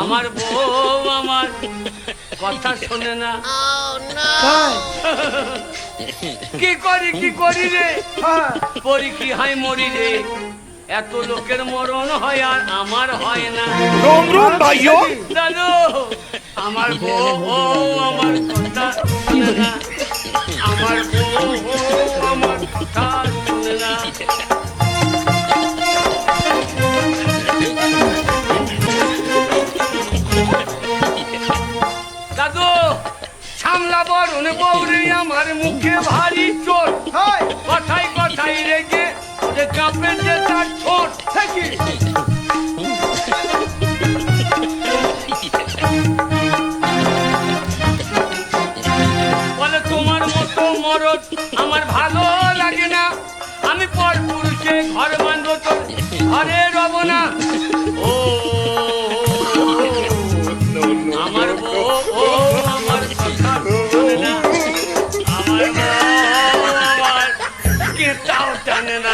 আমার বউ আমার কথা শোনে না। কি করি রে, পরি কি হাই মরি রে, এত লোকের মরণ হয় আর আমার হয় না। দাদু আমার বউ আমার কথা শোনে না, আমার বউ আমার কথা শোনে না। দাদু সামলা বরণ বৌরে আমার মুখে ভারী চোট, কথাই কথাই রেগে যে কাঁপে যে তার ঠোঁট থেকে। বলে তোমার মতো মরদ আমার ভালো লাগে না, আমি পর পুরুষে ঘর বাঁধবো তো ঘরে রব না। ও আমার বউ আমার কথা শোনে না, আমার বউ আমার কেতাও টানে না।